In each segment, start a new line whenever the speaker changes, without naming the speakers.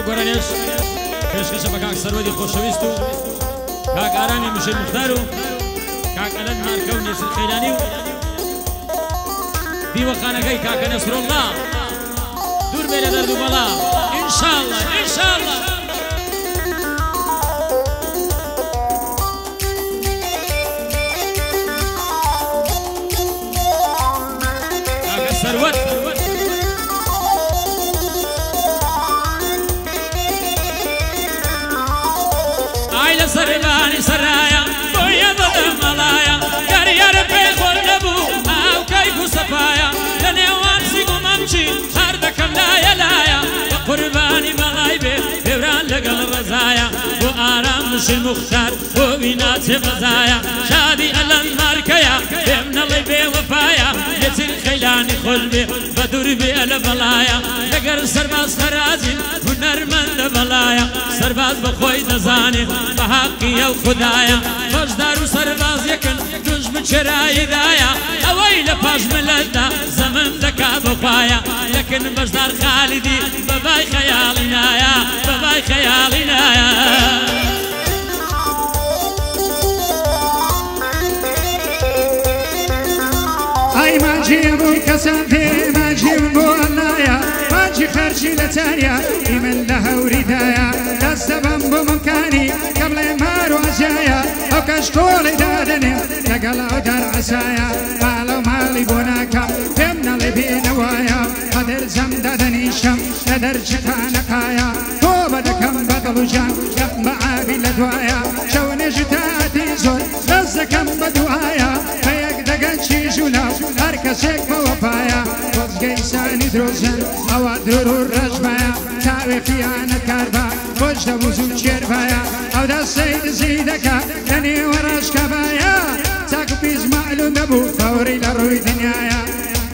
گۆرانێش پێشکەشە بە کاک سەروەدی خۆشەویست و کاک ئارامی مشێر مختار و کاک ئەلەند مارکە و نێسر خەیلانی و دیوەخانەکەی کاکە نەسرۆڵڵا دوور بێ لە دەرد و بەڵا ئینشاءالله ئینشاءالله کاکە سەروەد عیلە سەربانی سەرایە بۆیە بەدەم مەڵایە گەریەر پێی خۆل نەبوو ئاو کەیف و سەفایە لە نێوان سیگ و مەمچی هەر دەکەم لایە لایە بە قوربانی بەڵای بێ هێوران لەگەڵ ڕەزایە بۆ ئارام مشێر مختار بۆ ویناچێ بەزایە شادی ئەلەند مارکەیە پێم نەڵێ بێوەفایە لێچر خەیلانی خۆل بێ بە دوور بێ لە بەڵایە لەگەر سەرباز خەرازین هونەرمەندە بەڵایە سەرباز بەخۆی دەزانێ بە حەقی ئەو خودایە بەشدار و سەرباز یەکن دوژمن چێراییدایە ئەوەی لە پاش ملەتدا زەمن دەکا بەپایە یەکن بەشدار خالیدی بەبای خەیاڵی نایە بەبای خەیاڵی نایە
ئای ماجیە بووی کەسان پێ ماجیم بۆ ئەلایە ماجی خەرجی لە چاریا ئیمن لە هەوریدایە دەستە بەم بۆ مەمکانی کە بڵێ مار و ئەجایە ئەو کەشکۆڵی دادنێ لەگەڵ ئەو دەرعەسایە ماڵە و ماڵی بۆ ناکەم پێم نەڵێ بێنەوایە قەدر جەم دەدەنیشەم لە دەرچەکانەکایە تۆ بە دەکەم بە دڵ و جان یەم بە ئاوی لە دوایە شەو نێژی تاتی زۆر دەست دەکەم بە دوایە بە یەک دەگەن چیژ و لاو هەر کەسێک بەوەپایە وەزگەی سانی درۆزن ئەوە درور و ڕەشبایە تاوێ خیانەت کاربە خۆش دەبوو زوو چێربایە ئەو دەستەی دزی دەکا لە نێوە ڕەشکەبایە چاک و پیش مەعلوم دەبوو فەوری لە ڕووی دنیایە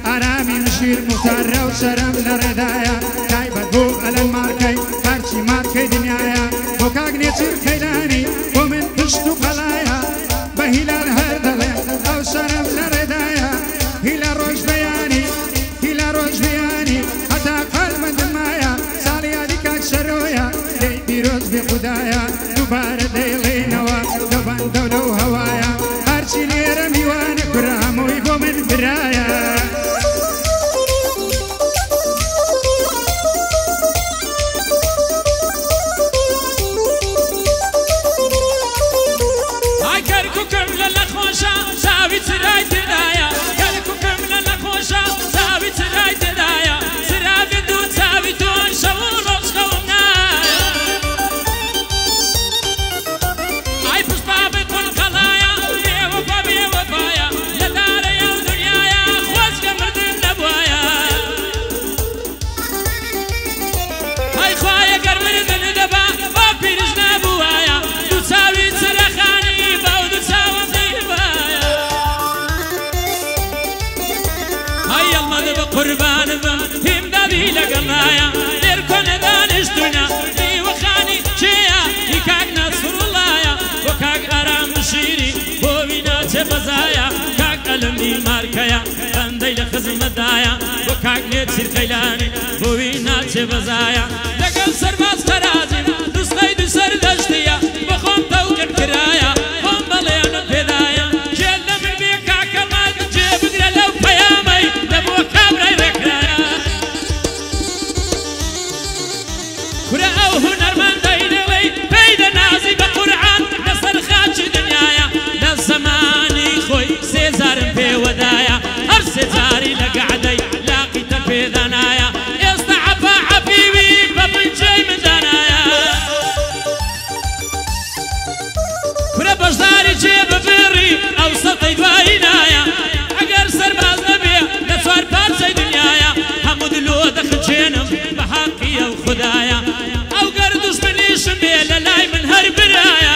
ئارامی مشیر مختارە و سەرم لە ڕێدایە تایبەت بۆ ئەلەند مارکەی هەرچی مارکەی دنیایە بۆ کاک نێچر خەیلانی بۆ من پشت و قەڵایە بە هیلال هەر دەڵێ ئەو سەرم لە ڕێدایە هیلا ڕۆژ بەیانی هیلا ڕۆژ بەیانی هەتا قەلبەندمایە ساڵی یادی کاک سەرۆیە دەی پیرۆز بێ خودایە دووبارە دەیڵێنەوە لە بەندە و لەو هەوایە هەرچی لێرە میوانە کورە هەمووی بۆ من برایە
قربان بم هیم دادی لگلایه در کنه دانشتونا دیوخانی چیا یکاک نصرالله و کاک آرام شیری بوینا چه بزایا کاک ئەلەندی مارکەیە بەندەی لە خزمەتدایە و کاک نێچر خەیلانی بوینا چه بزایا لەگەڵ سەرباز خەرازیم دوسڵەی دو سەر دەشتیە بەخۆم تەوقف کرایە خۆم بەڵێنم پێدایە جێل لە من بێ کاکەمان جێ بگرە لەو پەیامەی لەبۆ کابرای ڕێکرایە کورە ئەو هونەرمەندەی نەوەی پێی دەنازی بە قورعان لەسەر خاچی دنیایە لە زەمانی خۆی سێزارم پێوەدایە هەر سێجاری لە گەعدەی لاقیتە پێدانایە ئێستا عەفا عەفیوی بە بنجەی مندانایە کورە بەشداری جێ ببێڕی ئەو سەتەی دوایی نایە ئەگەر سەرباز نەبێ لە چوار پارچەی دنیایە هەموو دلۆ دەخچێنم بە حەقی ئەو خودایە ئەو گەر دوژمنیشم بێ لە لای من هەر برایە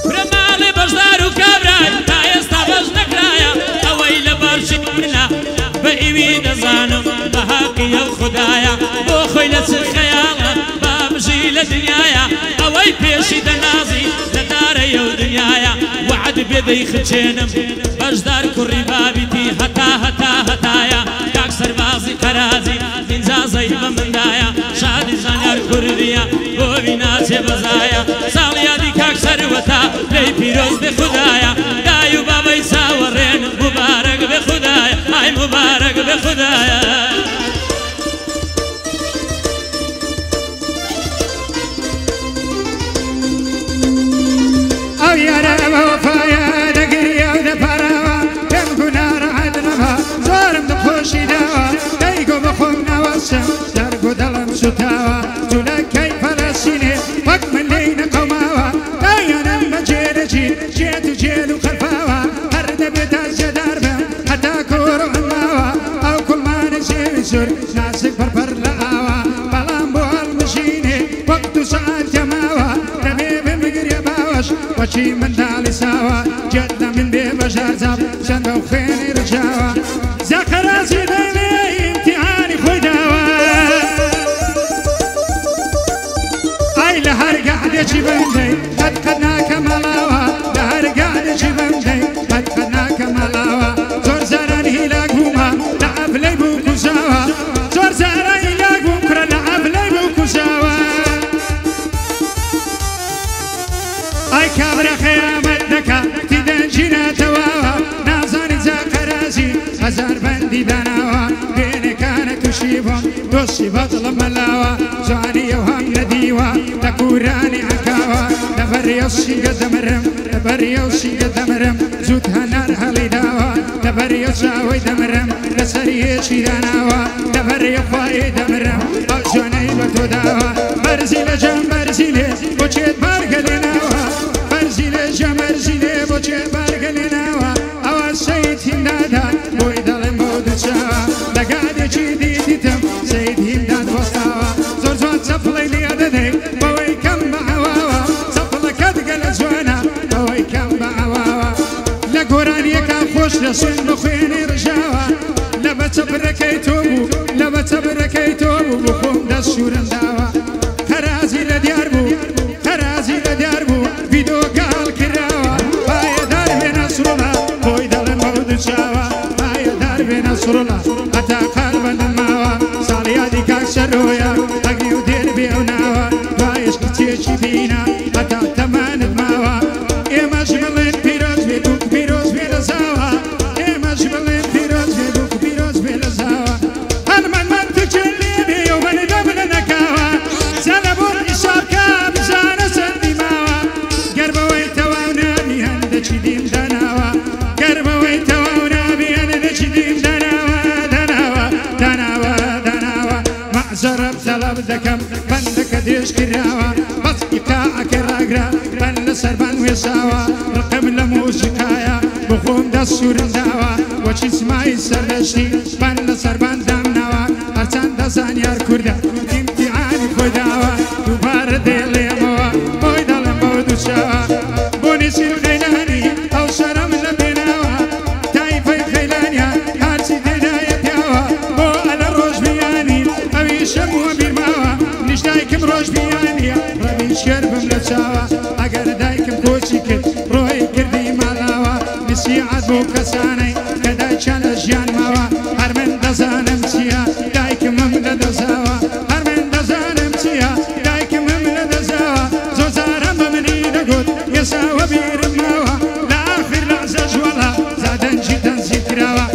کورە ماڵێ بەشدار و کابرای تا ئێستا بەش نەکرایە ئەوەی لە بەرچی منە بە ئیوی دەزانم بە حەقی ئەو خودایە بۆ خۆی لە چ خەیاڵە بامژی لە دنیایە ئەوەی پێشی دەنازی لە دارەیە و دنیایە وعد بێ دەیخچێنم بەشدار کوڕی بابیتی هەتا هەتا هەتایە کاک سەربازی دۆڵازی قەرازی ئینجازەی بە مندایە شادی زانیار کوردیە بۆ بیناچێ بەزایە ساڵی یادی کاک سەروەتا لێی پیرۆز بێ خودایە دای و بابەی چاوەڕێن مبارەک بێ خودایە ئای مبارەک بێ خودایە
ئەو یارە بە وەفایە دەگریە و دەپارەوە پێم گونارە عەدنەما زۆرم دڵخۆشی داوە دەیگۆ بەخۆم ناوەسم دەرگ و دڵم سوتاوە جوولەکەی فەلەستینێ وەک من لێی نەقەوماوە دایانم بە جێرەجی جێت و جێل و خەلفاوە هەر دەبێت ئازیەدار بم هەتا کۆڕ و هەماوە ئەو کوڵمانە زێوی زۆر نازک پەرپەر لە ئاوە بەڵام بۆ هەڵمژینێ وەقت و سەعات تەماوە دەبێ بمگرێ باوەش وەچی منداڵی ساوە جێت لە من بێ بەژار جاب چەندە و خوێنی ڕجاوە زەقەرازی دەمێ ئیمتیحانی خۆی داوە ئای لە هەر گەحدێکی بەندەی قەت ناکە مەڵاوە لە هەر گەحدێکی بەندەی قەت ناکە مەڵاوە زۆر زاران هیلاک بوومە لە ئەبلەی بوو کوزاوە زۆر زاران هیلاک بووم کرە لە ئەبلەی بوو کوزاوە ئای کابرا خەیامەت دەکا تیدەنجینەتەواوە نازانی جا قەرازی هەزار بەندی داناوە بێنێکانە تووشی بۆم دۆستی بەدڵم مەلاوە جوانی ئەو هەم نەدیوە لە کوورانی عەکاوە لەبەریە شیگە دەمرم لەبەریە شیگە دەمرم زوود هەنار هەڵی داوە لەبەریە چاوەی دەمرم لەسەریەکی داناوە لەبەریە خوای دەمرم ئەو جوانەی بە تۆ داوە بەرزی لە جەم بەرزی لێ بۆ چێت بارگە لێناوە بەرزی لێ ژەمەرزی لێ بۆ چێت بارگە لێناوە ئەوە سەید هیندادا بۆی دەڵێم بۆ دووچاوە لە گادێکی دیدیتم سەید هینداد وەستاوە زۆر جوان چەپڵەی لێ دەدەی بەوەی کەم بە ئەواوە چەپڵەکەت گەلە جوانە بەوەی کەم بە ئەواوە لە گۆرانیەکە خۆش لە سوێن بە خوێنی ڕژاوە لە بەچەبرەکەی تۆ بوو لە بەچەبرەکەی تۆ بوو بۆ خۆم دەست شوورنداوە خەرازی لە دیار بوو خەرازی لە دیار بوو ڤیدۆکال کراوە پایەدار بێ نەسڕوڵە بۆی دەڵێم بەو دووچاوە پایەدار بێ نەسڕوڵە هەتا قەلبەندم ماوە ساڵی یادی کاک سەرۆیە ئەگری و دێر بێ ئەو ناوە دوایش کچێکی بینە هەتا تەمانت ماوە ئێمەش بڵێن پیرۆز بێ بووک پیرۆز بێ لە زاوە ئێمەش بڵێن پیرۆز بێ بووک پیرۆز بێ لە زاوە هەرمەن توچێن لێ بێ و بەنەدە بنە نەکاوە زەلە بۆ حیسابکە بزانە چەندی ماوە گەر بەوەی تەواو نابی هەندێکی دیم داناوە گەر بەوەی تەواو نابی هەندێکی دیم داناوە داناوە داناوە داناوە مەعزەرە تەڵەب دەکەم بەندەکە دێش کراوە بەسکی قاعەکە ڕاگرا بەن لەسەر بان وێساوە ڕقم لە موسیقایە بۆ خۆم دەست سوورنداوە وەچی سمای سەردەشتی بەن لەسەر بان دامناوە هەرچەند دەزانیار کووردە ئیمتیحانی خۆی داوە دووبارە دێڵێمەوە بۆی دەڵێم بەو دووچاوە بۆ نووسین خەیلانی ئەو شەرەم لە بێناوە تایفەی خەیلانیا هەرچی تێدایە پیاوە بۆ ئەلە ڕۆژ بیانی ئەوی شەم وە بیرماوە نیش دایکم ڕۆژ بیانیە ڕەبی شێر بم لە چاوە ئەگەر دایکم کۆچی کرد ڕۆی کردی ماڵاوە نسیعەت بۆ کەسانەی کە دایکیان لە ژیان ماوە هەر من دەزانم چییە دایکمم لە دەزاوە هەر من دەزانم چییە دایکمم لە دەزاوە زۆر جارە بە منی دەگوت ێساوە بیرم ماوە لە ئاخر لەحزە ژوەڵە زادەنجی تەنزیل کراوە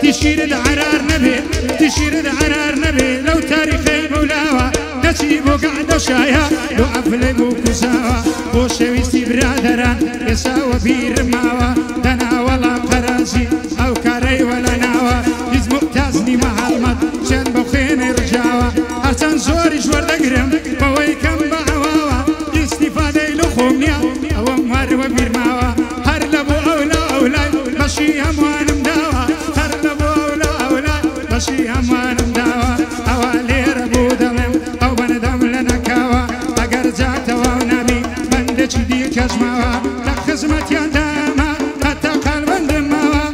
تیشیرت عەرار نەبێ تیشیرت عەرار نەبێ لەو تاریخەی مەولاوە دەچی بۆ گەعدە شایە لۆ ئەفلەی بۆ کوزاوە بۆ شەویستی برادەران ێساوە بیرم ماوە دەناوەڵا قەرازی ئەو کارەی وەلە ناوە هیچ موحتاز نیمە هەڵمەت چەند بە خوێنەی ڕژاوە هەرچەند زۆریش وەردەگرم بەوەی کەم بە ئەواوە ئیستیفادەی لە خۆم نییە ئەوەم وەروە بیرماوە هەر لە بۆ ئەولا ئەولای بەشی هەموانم داوە هەر لە بۆ ئەولا ئەولای بەشی هەموانم داوە ئەوە لێرە بوو دەڵێم ئەو بەنەدەم لە نەکاوە ئەگەر جاتەوە و نامی بەندێکی دیکەش ماوە لە خزمەتیان داما هەتا قەلبەندم ماوە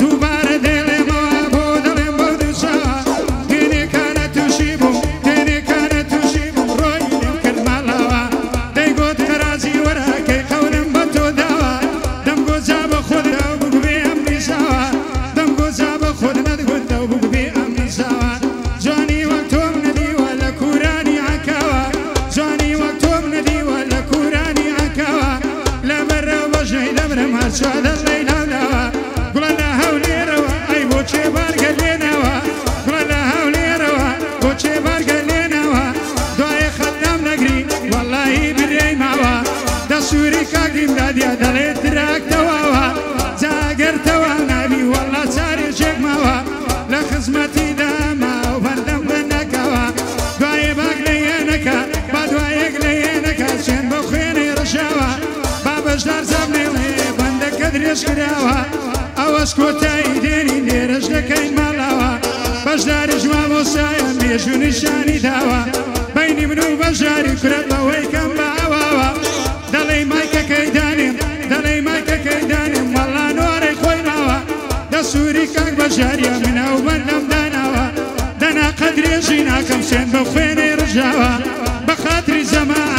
دووبارە دێڵێمەوە بۆ دەڵێم بۆ دووچاوە هێنێکانە تووشی بووم هێنێکانە تووشی بووم ڕۆی لێم کرد ماڵاوە دەیگوت خەرازی وەراکەی قەولم بە تۆ داوە دەمگۆجا بە خۆدا و بگوێ ئەم نیزاوە دەمگۆجا بە خۆت نەدگوتە و بگوێ ئەم نیزاوە دەڵێی لاولاوە گوڵە لە هەولێرەوە ئەی بۆچێ بارگە لێنەوە گوڵە لە هەولێرەوە بۆچێ بارگە لێنەوە دوایە خەتام نەگری وەڵڵاهی برێی ماوە دەسووری کاگریم دادیە دەڵێت تراکتەوەوە جاگەرتەوە نابی وەڵڵا چارێکێک ماوە لە خزمەتی داما و بەردەم بنەکەوە دوایێ باگ لە یێنەکە با دوایەک لە یێنەکە چێن بە خوێنەی ڕژاوە با بەشدار زەبنێڵێ بەندەکە درێژ کراوە ئەوەش کۆتایی دێنی لێرەش دەکەین ماڵاوە بەشداریش مامۆسایە مێژ و نیشانی داوە بەینی من و بەژاری کورە بەوەی کەم بە ئەواوە دەڵێی مایکەکەی دانێم دەڵێی مایکەکەی دانێم وەڵڵا نۆرەی خۆی ماوە دەسووری کاک بەژاریە منە و بەندەم داناوە دەنا قەدرێژی ناکەم سێن بە خوێنەی ڕژاوە بە خاتری زەمان